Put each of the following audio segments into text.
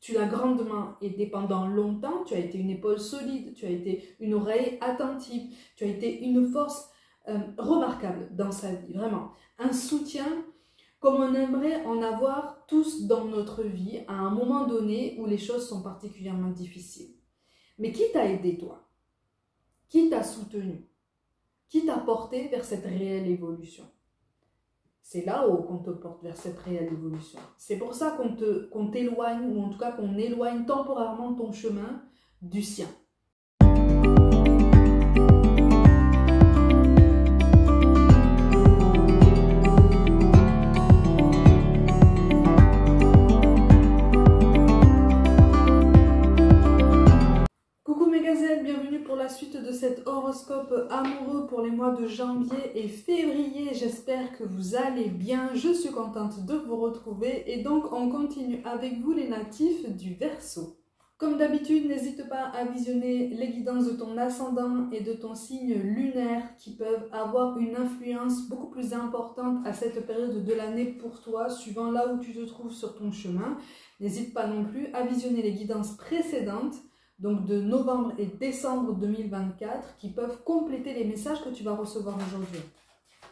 tu l'as grandement aidé pendant longtemps, tu as été une épaule solide, tu as été une oreille attentive, tu as été une force remarquable dans sa vie, vraiment. Un soutien comme on aimerait en avoir tous dans notre vie à un moment donné où les choses sont particulièrement difficiles. Mais qui t'a aidé toi? Qui t'a soutenu? Qui t'a porté vers cette réelle évolution? C'est là-haut qu'on te porte vers cette réelle évolution. C'est pour ça qu'on t'éloigne, ou en tout cas qu'on éloigne temporairement ton chemin du sien. Bienvenue pour la suite de cet horoscope amoureux pour les mois de janvier et février. J'espère que vous allez bien. Je suis contente de vous retrouver et donc on continue avec vous les natifs du Verseau. Comme d'habitude, n'hésite pas à visionner les guidances de ton ascendant et de ton signe lunaire qui peuvent avoir une influence beaucoup plus importante à cette période de l'année pour toi, suivant là où tu te trouves sur ton chemin. N'hésite pas non plus à visionner les guidances précédentes, donc de novembre et décembre 2024, qui peuvent compléter les messages que tu vas recevoir aujourd'hui.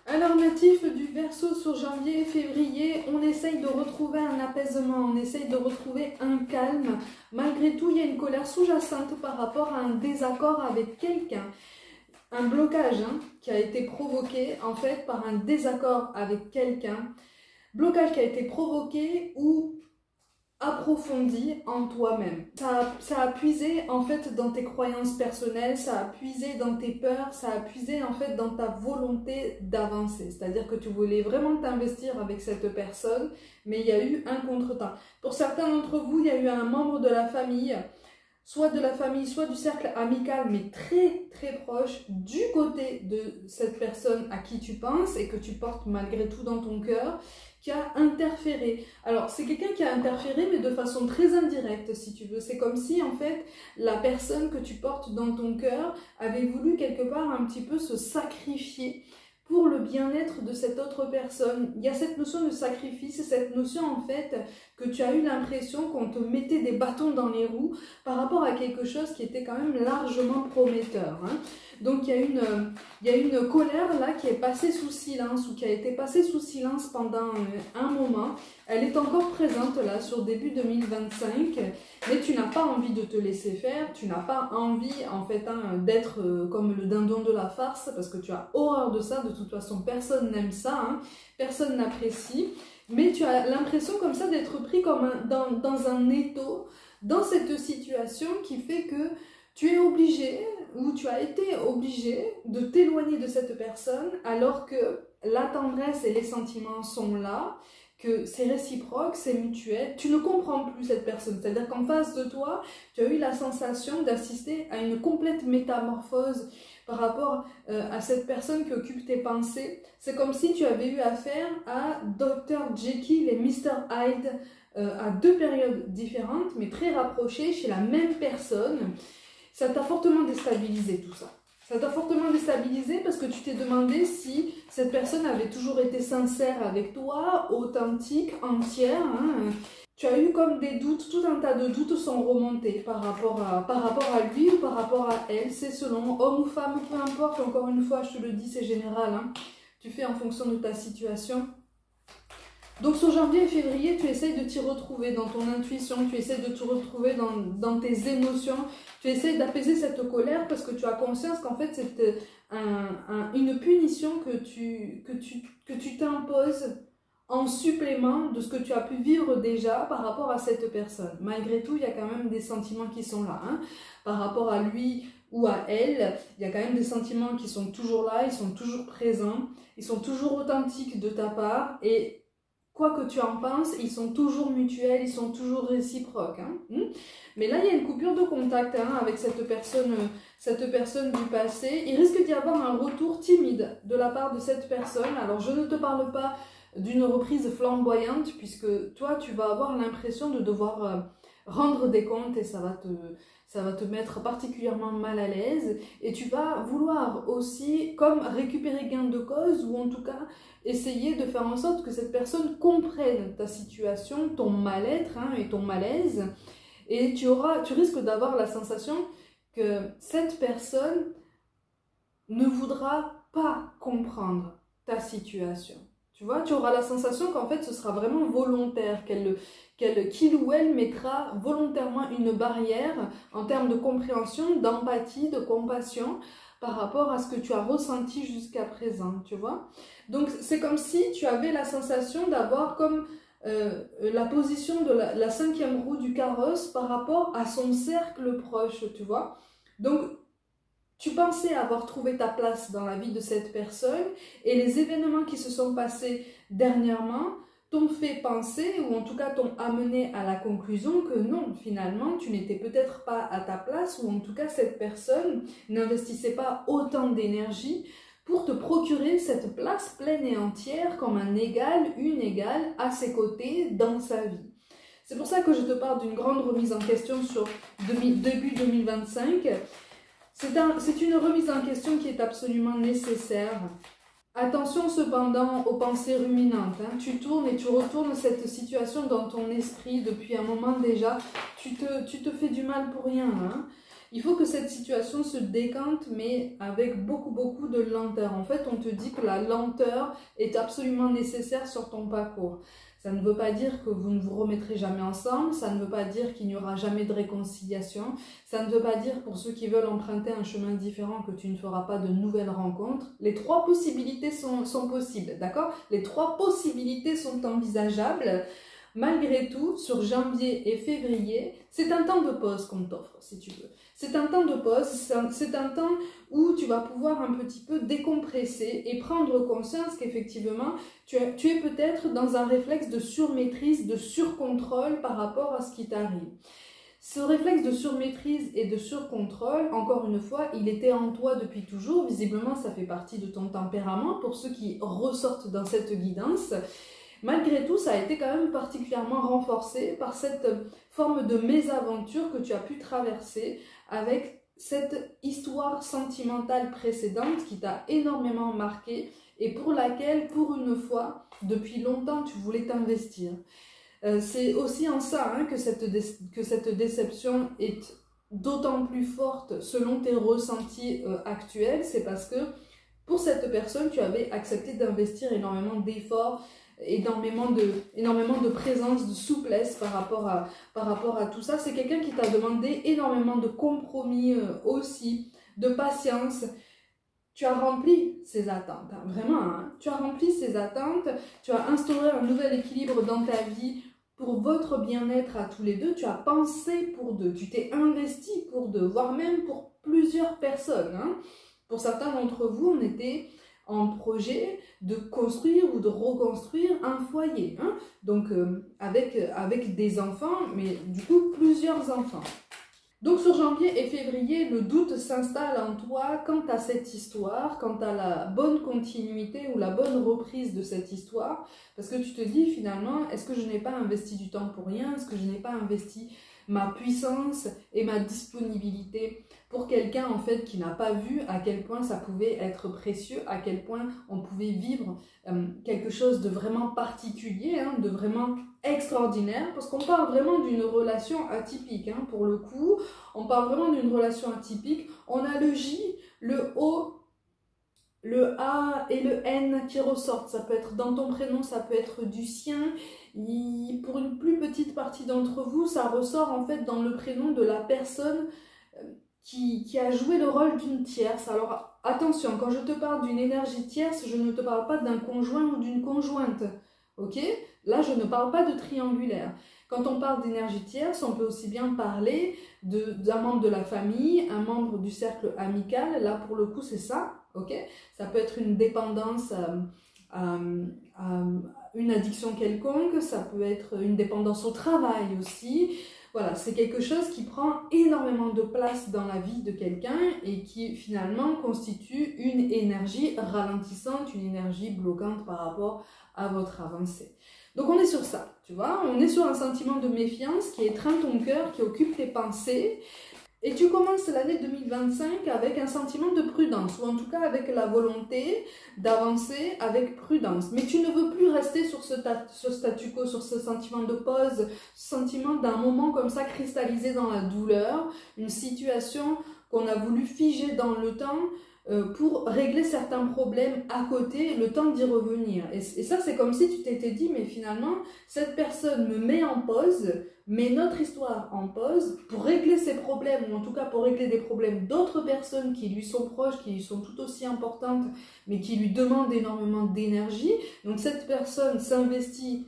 Alors, natif du Verseau sur janvier et février, on essaye de retrouver un apaisement, on essaye de retrouver un calme. Malgré tout, il y a une colère sous-jacente par rapport à un désaccord avec quelqu'un. Un blocage qui a été provoqué en fait par un désaccord avec quelqu'un. Blocage qui a été provoqué ou approfondi en toi-même. Ça a puisé en fait dans tes croyances personnelles, ça a puisé dans tes peurs, ça a puisé en fait dans ta volonté d'avancer. C'est-à-dire que tu voulais vraiment t'investir avec cette personne, mais il y a eu un contretemps. Pour certains d'entre vous, il y a eu un membre de la famille, soit de la famille, soit du cercle amical, mais très très proche, du côté de cette personne à qui tu penses et que tu portes malgré tout dans ton cœur, qui a interféré. Alors, c'est quelqu'un qui a interféré, mais de façon très indirecte, si tu veux. C'est comme si, en fait, la personne que tu portes dans ton cœur avait voulu quelque part un petit peu se sacrifier pour le bien-être de cette autre personne. Il y a cette notion de sacrifice, cette notion en fait que tu as eu l'impression qu'on te mettait des bâtons dans les roues par rapport à quelque chose qui était quand même largement prometteur. Donc il y a une colère là qui est passée sous silence ou qui a été passée sous silence pendant un moment. Elle est encore présente là sur début 2025, mais tu n'as pas envie de te laisser faire, tu n'as pas envie en fait d'être comme le dindon de la farce parce que tu as horreur de ça. De toute façon, personne n'aime ça, personne n'apprécie, mais tu as l'impression comme ça d'être pris comme dans un étau, dans cette situation qui fait que tu es obligé ou tu as été obligé de t'éloigner de cette personne alors que la tendresse et les sentiments sont là, que c'est réciproque, c'est mutuel, tu ne comprends plus cette personne. C'est-à-dire qu'en face de toi, tu as eu la sensation d'assister à une complète métamorphose par rapport à cette personne qui occupe tes pensées. C'est comme si tu avais eu affaire à Dr. Jekyll et Mr. Hyde à deux périodes différentes, mais très rapprochées chez la même personne. Ça t'a fortement déstabilisé tout ça. Ça t'a fortement déstabilisé parce que tu t'es demandé si cette personne avait toujours été sincère avec toi, authentique, entière. Tu as eu comme des doutes, tout un tas de doutes sont remontés par rapport à lui ou par rapport à elle. C'est selon homme ou femme, peu importe. Encore une fois, je te le dis, c'est général. Tu fais en fonction de ta situation. Donc sur janvier et février, tu essayes de t'y retrouver dans ton intuition, tu essayes de te retrouver dans tes émotions, tu essayes d'apaiser cette colère parce que tu as conscience qu'en fait c'est une punition que tu t'imposes en supplément de ce que tu as pu vivre déjà par rapport à cette personne. Malgré tout, il y a quand même des sentiments qui sont là. Par rapport à lui ou à elle, il y a quand même des sentiments qui sont toujours là, ils sont toujours présents, ils sont toujours authentiques de ta part et quoi que tu en penses, ils sont toujours mutuels, ils sont toujours réciproques. Mais là, il y a une coupure de contact avec cette personne du passé. Il risque d'y avoir un retour timide de la part de cette personne. Alors, je ne te parle pas d'une reprise flamboyante, puisque toi, tu vas avoir l'impression de devoir rendre des comptes et ça va te mettre particulièrement mal à l'aise et tu vas vouloir aussi comme récupérer gain de cause ou en tout cas essayer de faire en sorte que cette personne comprenne ta situation, ton mal-être et ton malaise Et tu risques d'avoir la sensation que cette personne ne voudra pas comprendre ta situation. Tu vois, tu auras la sensation qu'en fait ce sera vraiment volontaire, qu'il ou elle mettra volontairement une barrière en termes de compréhension, d'empathie, de compassion par rapport à ce que tu as ressenti jusqu'à présent, tu vois. Donc c'est comme si tu avais la sensation d'avoir comme la position de la cinquième roue du carrosse par rapport à son cercle proche, tu vois. Donc tu pensais avoir trouvé ta place dans la vie de cette personne et les événements qui se sont passés dernièrement t'ont fait penser, ou en tout cas t'ont amené à la conclusion que non, finalement, tu n'étais peut-être pas à ta place, ou en tout cas cette personne n'investissait pas autant d'énergie pour te procurer cette place pleine et entière comme un égal, une égale à ses côtés dans sa vie. C'est pour ça que je te parle d'une grande remise en question sur début 2025. C'est une remise en question qui est absolument nécessaire. Attention cependant aux pensées ruminantes. Tu tournes et tu retournes cette situation dans ton esprit depuis un moment déjà. Tu te fais du mal pour rien. Il faut que cette situation se décante, mais avec beaucoup de lenteur. En fait, on te dit que la lenteur est absolument nécessaire sur ton parcours. Ça ne veut pas dire que vous ne vous remettrez jamais ensemble, ça ne veut pas dire qu'il n'y aura jamais de réconciliation, ça ne veut pas dire pour ceux qui veulent emprunter un chemin différent que tu ne feras pas de nouvelles rencontres. Les trois possibilités sont possibles, d'accord? Les trois possibilités sont envisageables. Malgré tout, sur janvier et février, c'est un temps de pause qu'on t'offre, si tu veux. C'est un temps de pause, c'est un temps où tu vas pouvoir un petit peu décompresser et prendre conscience qu'effectivement, tu es peut-être dans un réflexe de surmaîtrise, de surcontrôle par rapport à ce qui t'arrive. Ce réflexe de surmaîtrise et de surcontrôle, encore une fois, il était en toi depuis toujours. Visiblement, ça fait partie de ton tempérament pour ceux qui ressortent dans cette guidance. Malgré tout, ça a été quand même particulièrement renforcé par cette forme de mésaventure que tu as pu traverser avec cette histoire sentimentale précédente qui t'a énormément marqué et pour laquelle, pour une fois, depuis longtemps, tu voulais t'investir. C'est aussi en ça que cette déception est d'autant plus forte selon tes ressentis actuels. C'est parce que pour cette personne, tu avais accepté d'investir énormément d'efforts, énormément de présence, de souplesse par rapport à tout ça. C'est quelqu'un qui t'a demandé énormément de compromis aussi, de patience. Tu as rempli ses attentes, vraiment, tu as rempli ses attentes, tu as instauré un nouvel équilibre dans ta vie pour votre bien-être à tous les deux, tu as pensé pour deux, tu t'es investi pour deux, voire même pour plusieurs personnes. Pour certains d'entre vous, on était en projet de construire ou de reconstruire un foyer, donc avec des enfants, mais du coup plusieurs enfants. Donc sur janvier et février, le doute s'installe en toi quant à cette histoire, quant à la bonne continuité ou la bonne reprise de cette histoire, parce que tu te dis finalement, est-ce que je n'ai pas investi du temps pour rien? Est-ce que je n'ai pas investi ma puissance et ma disponibilité pour quelqu'un en fait qui n'a pas vu à quel point ça pouvait être précieux, à quel point on pouvait vivre quelque chose de vraiment particulier, de vraiment extraordinaire, parce qu'on parle vraiment d'une relation atypique, pour le coup, on parle vraiment d'une relation atypique. On a le J, le O, le A et le N qui ressortent. Ça peut être dans ton prénom, ça peut être du sien. Pour une plus petite partie d'entre vous, ça ressort en fait dans le prénom de la personne qui a joué le rôle d'une tierce. Alors attention, quand je te parle d'une énergie tierce, je ne te parle pas d'un conjoint ou d'une conjointe. Ok? Là, je ne parle pas de triangulaire. Quand on parle d'énergie tierce, on peut aussi bien parler d'un membre de la famille, un membre du cercle amical. Là, pour le coup, c'est ça. Ok? Ça peut être une dépendance à une addiction quelconque. Ça peut être une dépendance au travail aussi. Voilà, c'est quelque chose qui prend énormément de place dans la vie de quelqu'un et qui finalement constitue une énergie ralentissante, une énergie bloquante par rapport à votre avancée. Donc on est sur ça, tu vois, on est sur un sentiment de méfiance qui étreint ton cœur, qui occupe tes pensées. Et tu commences l'année 2025 avec un sentiment de prudence, ou en tout cas avec la volonté d'avancer avec prudence. Mais tu ne veux plus rester sur ce statu quo, sur ce sentiment de pause, ce sentiment d'un moment comme ça cristallisé dans la douleur, une situation qu'on a voulu figer dans le temps pour régler certains problèmes à côté, le temps d'y revenir. Et ça, c'est comme si tu t'étais dit, mais finalement, cette personne me met en pause, met notre histoire en pause pour régler ses problèmes, ou en tout cas pour régler des problèmes d'autres personnes qui lui sont proches, qui lui sont tout aussi importantes, mais qui lui demandent énormément d'énergie. Donc cette personne s'investit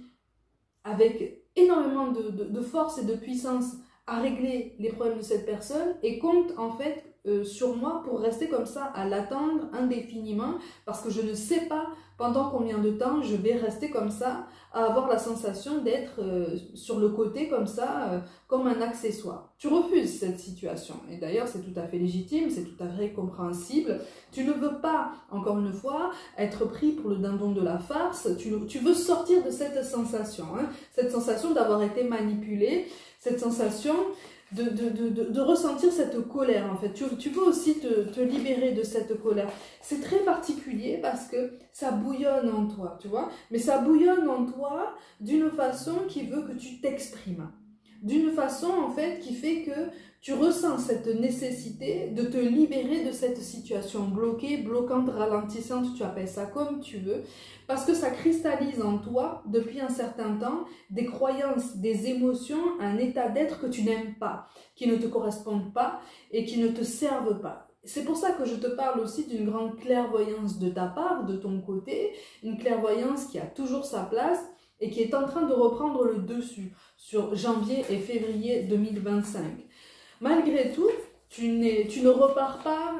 avec énormément de force et de puissance à régler les problèmes de cette personne et compte en fait sur moi pour rester comme ça à l'attendre indéfiniment parce que je ne sais pas pendant combien de temps je vais rester comme ça à avoir la sensation d'être sur le côté comme ça comme un accessoire. Tu refuses cette situation et d'ailleurs c'est tout à fait légitime, c'est tout à fait compréhensible. Tu ne veux pas, encore une fois, être pris pour le dindon de la farce, tu veux sortir de cette sensation, cette sensation d'avoir été manipulé, cette sensation de ressentir cette colère en fait. Tu veux aussi te libérer de cette colère. C'est très particulier parce que ça bouillonne en toi, tu vois. Mais ça bouillonne en toi d'une façon qui veut que tu t'exprimes. D'une façon en fait qui fait que tu ressens cette nécessité de te libérer de cette situation bloquée, bloquante, ralentissante, tu appelles ça comme tu veux, parce que ça cristallise en toi depuis un certain temps des croyances, des émotions, un état d'être que tu n'aimes pas, qui ne te correspondent pas et qui ne te servent pas. C'est pour ça que je te parle aussi d'une grande clairvoyance de ta part, de ton côté, une clairvoyance qui a toujours sa place et qui est en train de reprendre le dessus sur janvier et février 2025. Malgré tout, tu ne repars pas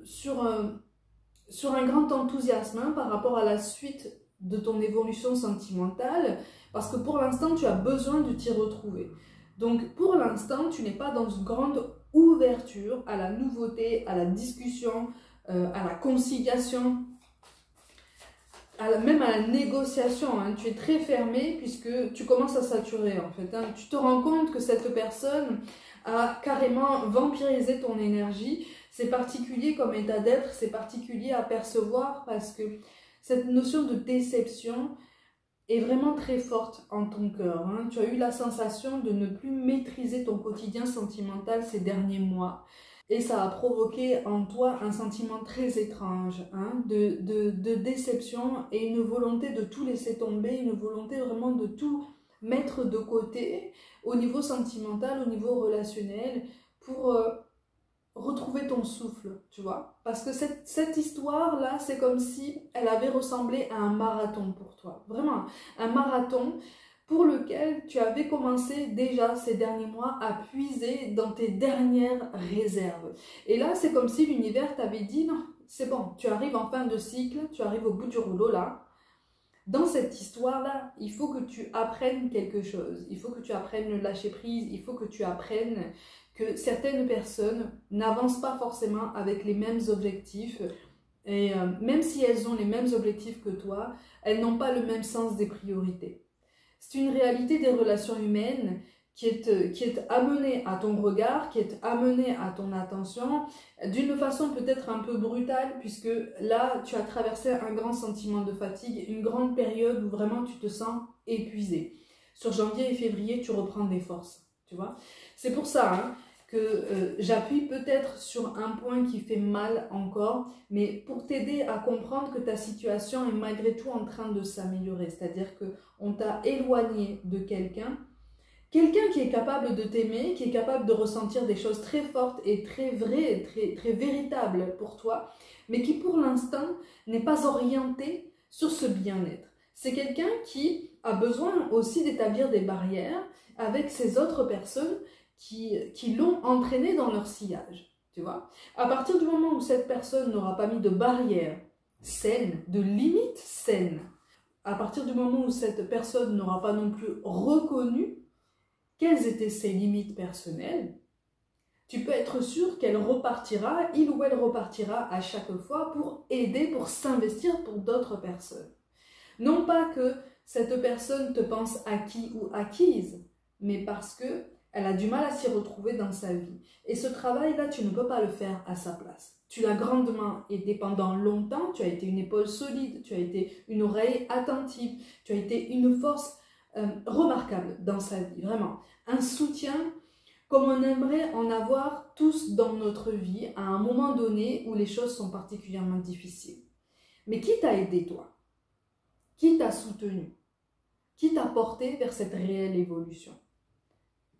sur un grand enthousiasme par rapport à la suite de ton évolution sentimentale, parce que pour l'instant, tu as besoin de t'y retrouver. Donc, pour l'instant, tu n'es pas dans une grande ouverture à la nouveauté, à la discussion, à la conciliation, même à la négociation. Tu es très fermé puisque tu commences à saturer, en fait. Tu te rends compte que cette personne a carrément vampirisé ton énergie. C'est particulier comme état d'être, c'est particulier à percevoir parce que cette notion de déception est vraiment très forte en ton cœur. Tu as eu la sensation de ne plus maîtriser ton quotidien sentimental ces derniers mois. Et ça a provoqué en toi un sentiment très étrange, de déception et une volonté de tout laisser tomber, une volonté vraiment de tout mettre de côté au niveau sentimental, au niveau relationnel, pour retrouver ton souffle, tu vois. Parce que cette histoire-là, c'est comme si elle avait ressemblé à un marathon pour toi. Vraiment, un marathon pour lequel tu avais commencé déjà ces derniers mois à puiser dans tes dernières réserves. Et là, c'est comme si l'univers t'avait dit, non, c'est bon, tu arrives en fin de cycle, tu arrives au bout du rouleau là. Dans cette histoire-là, il faut que tu apprennes quelque chose. Il faut que tu apprennes le lâcher prise, il faut que tu apprennes que certaines personnes n'avancent pas forcément avec les mêmes objectifs. Et même si elles ont les mêmes objectifs que toi, elles n'ont pas le même sens des priorités. C'est une réalité des relations humaines qui est amenée à ton regard, qui est amenée à ton attention, d'une façon peut-être un peu brutale, puisque là, tu as traversé un grand sentiment de fatigue, une grande période où vraiment tu te sens épuisé. Sur janvier et février, tu reprends des forces, tu vois. C'est pour ça que j'appuie peut-être sur un point qui fait mal encore, mais pour t'aider à comprendre que ta situation est malgré tout en train de s'améliorer. C'est-à-dire qu'on t'a éloigné de quelqu'un qui est capable de t'aimer, qui est capable de ressentir des choses très fortes et très vraies, très véritables pour toi, mais qui pour l'instant n'est pas orienté sur ce bien-être. C'est quelqu'un qui a besoin aussi d'établir des barrières avec ces autres personnes qui l'ont entraîné dans leur sillage, tu vois. À partir du moment où cette personne n'aura pas mis de barrières saines, de limites saines, à partir du moment où cette personne n'aura pas non plus reconnu quelles étaient ses limites personnelles, tu peux être sûr qu'elle repartira, il ou elle repartira à chaque fois pour aider, pour s'investir pour d'autres personnes. Non pas que cette personne te pense acquis ou acquise, mais parce que Elle a du mal à s'y retrouver dans sa vie. Et ce travail-là, tu ne peux pas le faire à sa place. Tu l'as grandement aidé pendant longtemps, tu as été une épaule solide, tu as été une oreille attentive, tu as été une force remarquable dans sa vie, vraiment. Un soutien comme on aimerait en avoir tous dans notre vie à un moment donné où les choses sont particulièrement difficiles. Mais qui t'a aidé toi? Qui t'a soutenu? Qui t'a porté vers cette réelle évolution?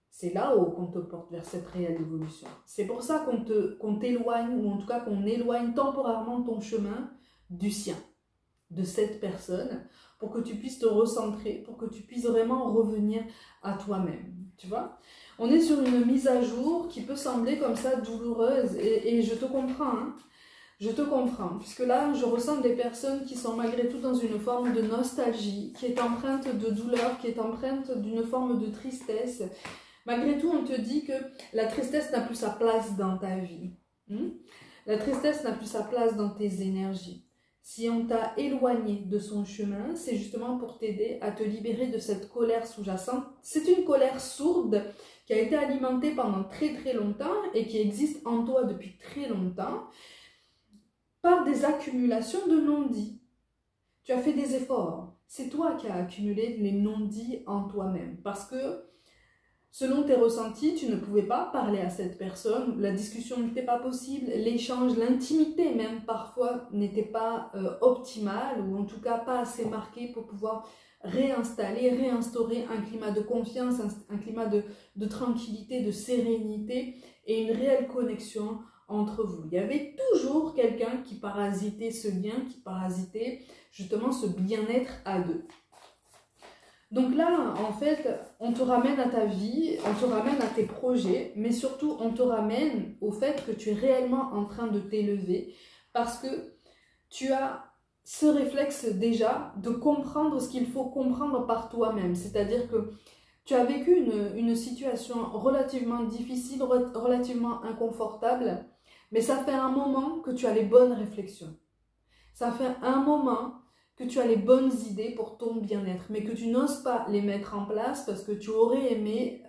C'est là-haut qu'on te porte vers cette réelle évolution. C'est pour ça qu'on t'éloigne, ou en tout cas qu'on éloigne temporairement ton chemin du sien, de cette personne, pour que tu puisses te recentrer, pour que tu puisses vraiment revenir à toi-même. Tu vois? On est sur une mise à jour qui peut sembler comme ça douloureuse, et je te comprends, hein. Je te comprends, puisque là, je ressens des personnes qui sont malgré tout dans une forme de nostalgie, qui est empreinte de douleur, qui est empreinte d'une forme de tristesse. Malgré tout, on te dit que la tristesse n'a plus sa place dans ta vie. La tristesse n'a plus sa place dans tes énergies. Si on t'a éloigné de son chemin, c'est justement pour t'aider à te libérer de cette colère sous-jacente. C'est une colère sourde qui a été alimentée pendant très très longtemps et qui existe en toi depuis très longtemps par des accumulations de non-dits. Tu as fait des efforts. C'est toi qui as accumulé les non-dits en toi-même parce que selon tes ressentis, tu ne pouvais pas parler à cette personne, la discussion n'était pas possible, l'échange, l'intimité même parfois n'était pas optimale ou en tout cas pas assez marquée pour pouvoir réinstaurer un climat de confiance, un climat de tranquillité, de sérénité et une réelle connexion entre vous. Il y avait toujours quelqu'un qui parasitait ce lien, qui parasitait justement ce bien-être à deux. Donc là, en fait, on te ramène à ta vie, on te ramène à tes projets, mais surtout, on te ramène au fait que tu es réellement en train de t'élever parce que tu as ce réflexe déjà de comprendre ce qu'il faut comprendre par toi-même. C'est-à-dire que tu as vécu une situation relativement difficile, relativement inconfortable, mais ça fait un moment que tu as les bonnes réflexions. Ça fait un moment que tu as les bonnes idées pour ton bien-être, mais que tu n'oses pas les mettre en place parce que tu aurais aimé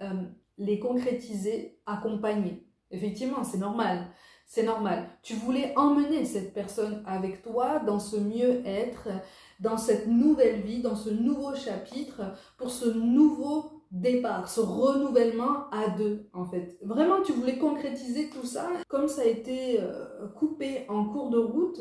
les concrétiser, accompagner. Effectivement, c'est normal. C'est normal. Tu voulais emmener cette personne avec toi dans ce mieux-être, dans cette nouvelle vie, dans ce nouveau chapitre, pour ce nouveau départ, ce renouvellement à deux, en fait. Vraiment, tu voulais concrétiser tout ça. Comme ça a été coupé en cours de route,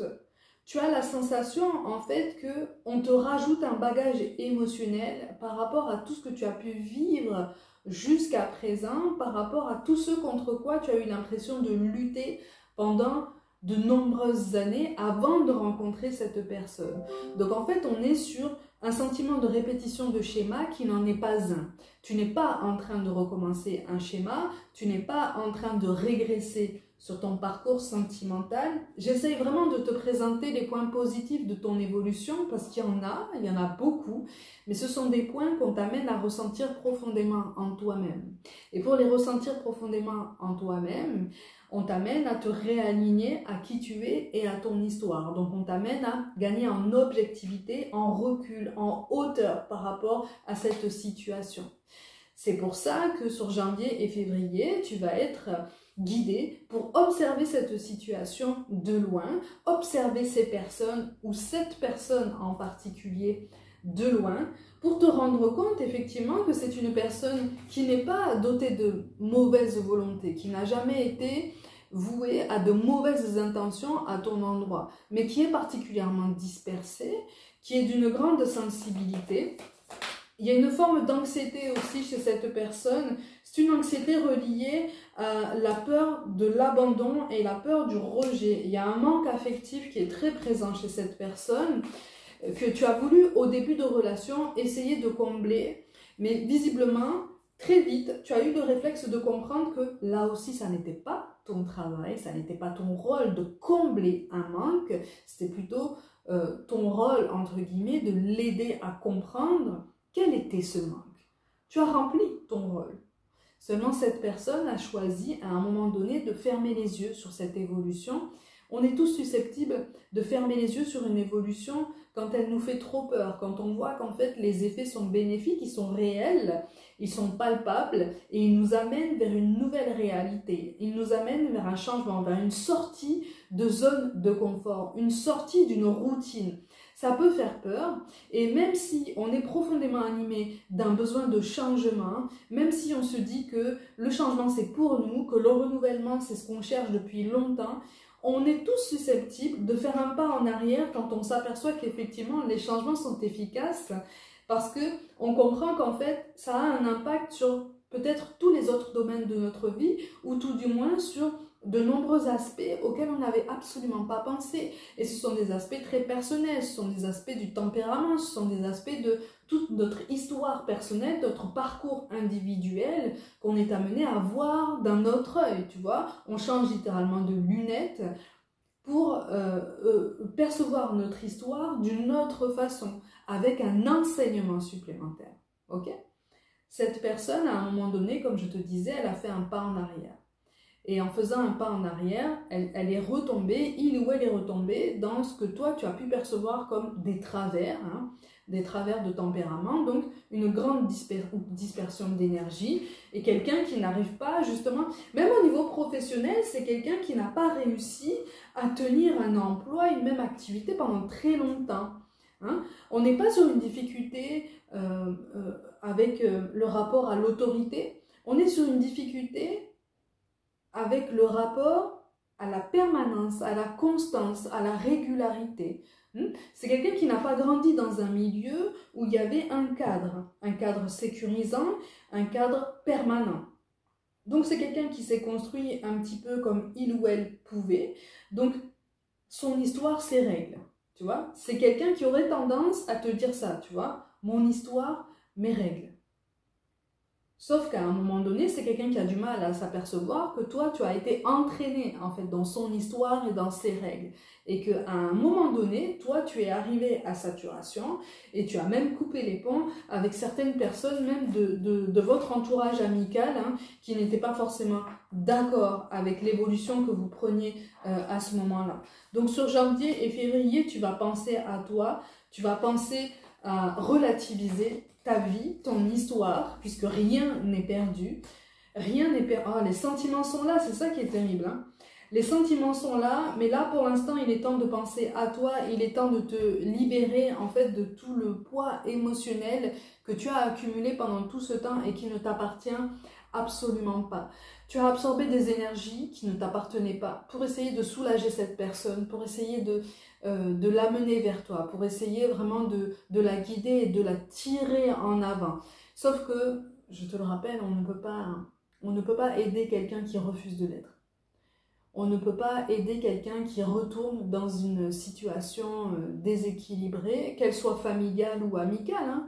tu as la sensation, en fait, qu'on te rajoute un bagage émotionnel par rapport à tout ce que tu as pu vivre jusqu'à présent, par rapport à tout ce contre quoi tu as eu l'impression de lutter pendant de nombreuses années avant de rencontrer cette personne. Donc, en fait, on est sur un sentiment de répétition de schéma qui n'en est pas un. Tu n'es pas en train de recommencer un schéma, tu n'es pas en train de régresser sur ton parcours sentimental. J'essaye vraiment de te présenter les points positifs de ton évolution parce qu'il y en a beaucoup, mais ce sont des points qu'on t'amène à ressentir profondément en toi-même. Et pour les ressentir profondément en toi-même, on t'amène à te réaligner à qui tu es et à ton histoire. Donc on t'amène à gagner en objectivité, en recul, en hauteur par rapport à cette situation. C'est pour ça que sur janvier et février, tu vas être guidé pour observer cette situation de loin, observer ces personnes ou cette personne en particulier de loin, pour te rendre compte effectivement que c'est une personne qui n'est pas dotée de mauvaise volonté, qui n'a jamais été vouée à de mauvaises intentions à ton endroit, mais qui est particulièrement dispersée, qui est d'une grande sensibilité. Il y a une forme d'anxiété aussi chez cette personne. C'est une anxiété reliée à la peur de l'abandon et la peur du rejet. Il y a un manque affectif qui est très présent chez cette personne que tu as voulu au début de relation essayer de combler. Mais visiblement, très vite, tu as eu le réflexe de comprendre que là aussi, ça n'était pas ton travail, ça n'était pas ton rôle de combler un manque. C'était plutôt ton rôle, entre guillemets, de l'aider à comprendre quel était ce manque. Tu as rempli ton rôle. Seulement cette personne a choisi à un moment donné de fermer les yeux sur cette évolution. On est tous susceptibles de fermer les yeux sur une évolution quand elle nous fait trop peur, quand on voit qu'en fait les effets sont bénéfiques, ils sont réels. ils sont palpables et ils nous amènent vers une nouvelle réalité. Ils nous amènent vers un changement, vers une sortie de zone de confort, une sortie d'une routine. Ça peut faire peur et même si on est profondément animé d'un besoin de changement, même si on se dit que le changement c'est pour nous, que le renouvellement c'est ce qu'on cherche depuis longtemps, on est tous susceptibles de faire un pas en arrière quand on s'aperçoit qu'effectivement les changements sont efficaces parce qu'on comprend qu'en fait ça a un impact sur peut-être tous les autres domaines de notre vie ou tout du moins sur de nombreux aspects auxquels on n'avait absolument pas pensé. Et ce sont des aspects très personnels, ce sont des aspects du tempérament, ce sont des aspects de toute notre histoire personnelle, notre parcours individuel qu'on est amené à voir d'un autre œil, tu vois. On change littéralement de lunettes pour percevoir notre histoire d'une autre façon, avec un enseignement supplémentaire. Ok ? Cette personne, à un moment donné, comme je te disais, elle a fait un pas en arrière. Et en faisant un pas en arrière, elle est retombée, il ou elle est retombée dans ce que toi, tu as pu percevoir comme des travers de tempérament, donc une grande dispersion d'énergie, et quelqu'un qui n'arrive pas, justement, même au niveau professionnel, c'est quelqu'un qui n'a pas réussi à tenir un emploi, une même activité pendant très longtemps. On n'est pas sur une difficulté avec le rapport à l'autorité, on est sur une difficulté avec le rapport à la permanence, à la constance, à la régularité. C'est quelqu'un qui n'a pas grandi dans un milieu où il y avait un cadre sécurisant, un cadre permanent. Donc c'est quelqu'un qui s'est construit un petit peu comme il ou elle pouvait. Donc son histoire, ses règles, tu vois. C'est quelqu'un qui aurait tendance à te dire ça, tu vois. Mon histoire, mes règles. Sauf qu'à un moment donné, c'est quelqu'un qui a du mal à s'apercevoir que toi, tu as été entraîné en fait dans son histoire et dans ses règles. Et qu'à un moment donné, toi, tu es arrivé à saturation et tu as même coupé les ponts avec certaines personnes, même de votre entourage amical, qui n'étaient pas forcément d'accord avec l'évolution que vous preniez à ce moment-là. Donc sur janvier et février, tu vas penser à toi, tu vas penser à relativiser ta vie, ton histoire, puisque rien n'est perdu. Rien n'est perdu. Oh, les sentiments sont là, c'est ça qui est terrible. Les sentiments sont là, mais là, pour l'instant, il est temps de penser à toi. Il est temps de te libérer, en fait, de tout le poids émotionnel que tu as accumulé pendant tout ce temps et qui ne t'appartient absolument pas. Tu as absorbé des énergies qui ne t'appartenaient pas pour essayer de soulager cette personne, pour essayer de l'amener vers toi, pour essayer vraiment de la guider et de la tirer en avant. Sauf que, je te le rappelle, on ne peut pas aider quelqu'un qui refuse de l'être. On ne peut pas aider quelqu'un qui retourne dans une situation déséquilibrée, qu'elle soit familiale ou amicale,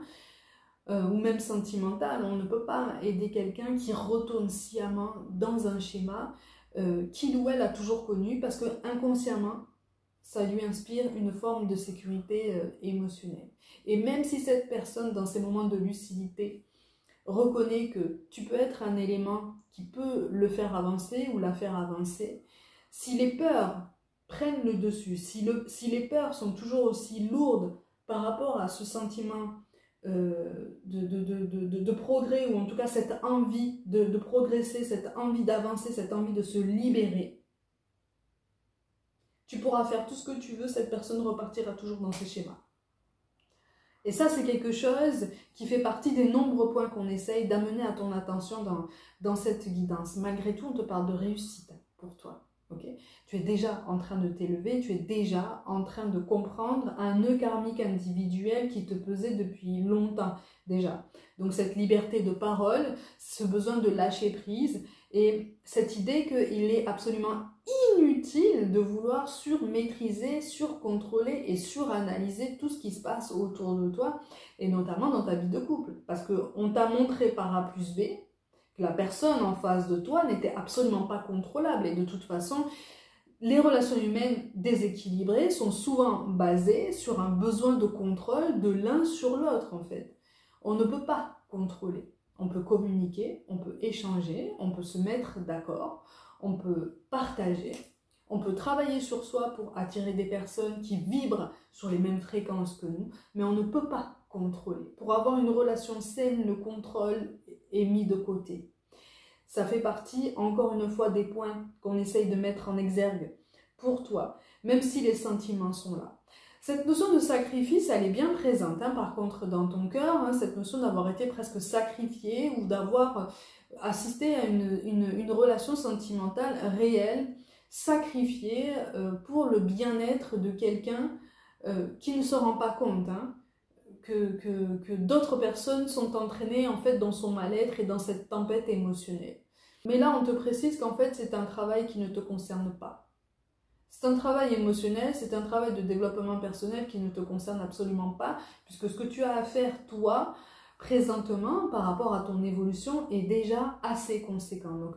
ou même sentimentale. On ne peut pas aider quelqu'un qui retourne sciemment dans un schéma qu'il ou elle a toujours connu, parce que inconsciemment, ça lui inspire une forme de sécurité émotionnelle. Et même si cette personne, dans ces moments de lucidité, reconnaît que tu peux être un élément qui peut le faire avancer ou la faire avancer, si les peurs prennent le dessus, si les peurs sont toujours aussi lourdes par rapport à ce sentiment de progrès, ou en tout cas cette envie de progresser, cette envie d'avancer, cette envie de se libérer, tu pourras faire tout ce que tu veux, cette personne repartira toujours dans ses schémas. Et ça, c'est quelque chose qui fait partie des nombreux points qu'on essaye d'amener à ton attention dans cette guidance. Malgré tout, on te parle de réussite pour toi. Okay. Tu es déjà en train de t'élever, tu es déjà en train de comprendre un nœud karmique individuel qui te pesait depuis longtemps déjà. Donc cette liberté de parole, ce besoin de lâcher prise et cette idée qu'il est absolument inutile de vouloir surmaîtriser, surcontrôler et suranalyser tout ce qui se passe autour de toi et notamment dans ta vie de couple. Parce qu'on t'a montré par A plus B que la personne en face de toi n'était absolument pas contrôlable. Et de toute façon, les relations humaines déséquilibrées sont souvent basées sur un besoin de contrôle de l'un sur l'autre, en fait. On ne peut pas contrôler. On peut communiquer, on peut échanger, on peut se mettre d'accord, on peut partager, on peut travailler sur soi pour attirer des personnes qui vibrent sur les mêmes fréquences que nous, mais on ne peut pas contrôler. Pour avoir une relation saine, le contrôle est mis de côté. Ça fait partie, encore une fois, des points qu'on essaye de mettre en exergue pour toi, même si les sentiments sont là. Cette notion de sacrifice, elle est bien présente, hein, par contre, dans ton cœur, hein, cette notion d'avoir été presque sacrifié ou d'avoir assisté à une relation sentimentale réelle, sacrifiée pour le bien-être de quelqu'un qui ne se rend pas compte, hein, que d'autres personnes sont entraînées en fait dans son mal-être et dans cette tempête émotionnelle. Mais là, on te précise qu'en fait, c'est un travail qui ne te concerne pas. C'est un travail émotionnel, c'est un travail de développement personnel qui ne te concerne absolument pas, puisque ce que tu as à faire, toi, présentement, par rapport à ton évolution, est déjà assez conséquent. Donc,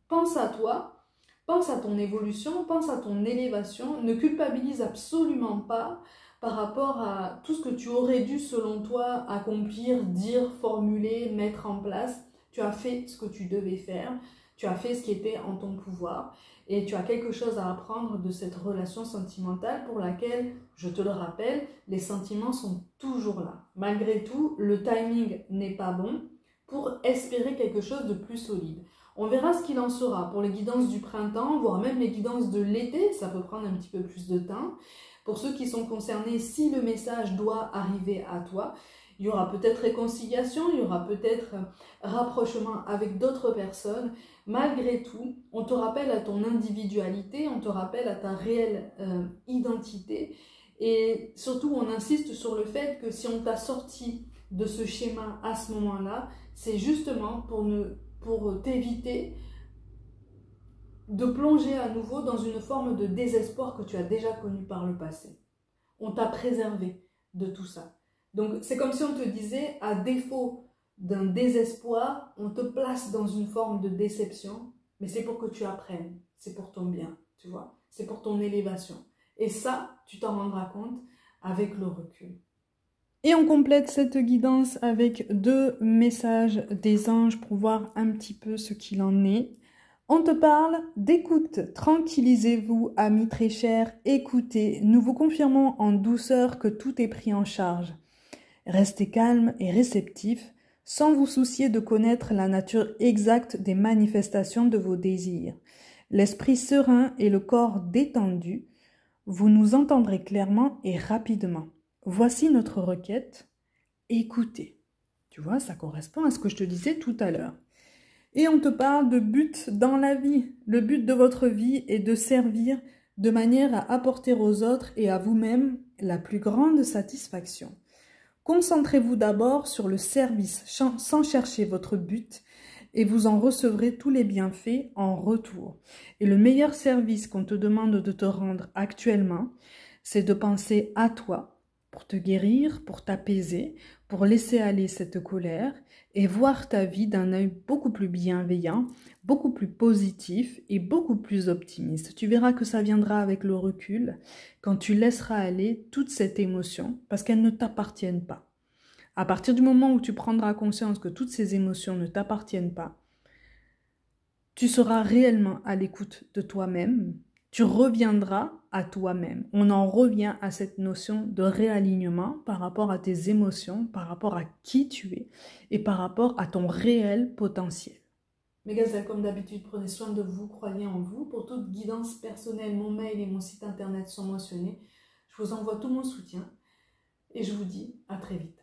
pense à toi, pense à ton évolution, pense à ton élévation, ne culpabilise absolument pas par rapport à tout ce que tu aurais dû, selon toi, accomplir, dire, formuler, mettre en place. Tu as fait ce que tu devais faire, tu as fait ce qui était en ton pouvoir. Et tu as quelque chose à apprendre de cette relation sentimentale pour laquelle, je te le rappelle, les sentiments sont toujours là. Malgré tout, le timing n'est pas bon pour espérer quelque chose de plus solide. On verra ce qu'il en sera pour les guidances du printemps, voire même les guidances de l'été, ça peut prendre un petit peu plus de temps. Pour ceux qui sont concernés, si le message doit arriver à toi, il y aura peut-être réconciliation, il y aura peut-être rapprochement avec d'autres personnes. Malgré tout, on te rappelle à ton individualité, on te rappelle à ta réelle identité. Et surtout, on insiste sur le fait que si on t'a sorti de ce schéma à ce moment-là, c'est justement pour t'éviter de plonger à nouveau dans une forme de désespoir que tu as déjà connu par le passé. On t'a préservé de tout ça. Donc, c'est comme si on te disait, à défaut d'un désespoir, on te place dans une forme de déception, mais c'est pour que tu apprennes, c'est pour ton bien, tu vois, c'est pour ton élévation. Et ça, tu t'en rendras compte avec le recul. Et on complète cette guidance avec 2 messages des anges pour voir un petit peu ce qu'il en est. On te parle d'écoute. Tranquillisez-vous, amis très chers, écoutez. Nous vous confirmons en douceur que tout est pris en charge. Restez calme et réceptif, sans vous soucier de connaître la nature exacte des manifestations de vos désirs. L'esprit serein et le corps détendu, vous nous entendrez clairement et rapidement. Voici notre requête. Écoutez. Tu vois, ça correspond à ce que je te disais tout à l'heure. Et on te parle de but dans la vie. Le but de votre vie est de servir de manière à apporter aux autres et à vous-même la plus grande satisfaction. Concentrez-vous d'abord sur le service sans chercher votre but et vous en recevrez tous les bienfaits en retour. Et le meilleur service qu'on te demande de te rendre actuellement, c'est de penser à toi pour te guérir, pour t'apaiser, pour laisser aller cette colère et voir ta vie d'un œil beaucoup plus bienveillant, beaucoup plus positif et beaucoup plus optimiste. Tu verras que ça viendra avec le recul quand tu laisseras aller toute cette émotion parce qu'elles ne t'appartiennent pas. À partir du moment où tu prendras conscience que toutes ces émotions ne t'appartiennent pas, tu seras réellement à l'écoute de toi-même, tu reviendras à toi-même. On en revient à cette notion de réalignement par rapport à tes émotions, par rapport à qui tu es et par rapport à ton réel potentiel. Mes gazelles, comme d'habitude, prenez soin de vous, croyez en vous. Pour toute guidance personnelle, mon mail et mon site internet sont mentionnés. Je vous envoie tout mon soutien et je vous dis à très vite.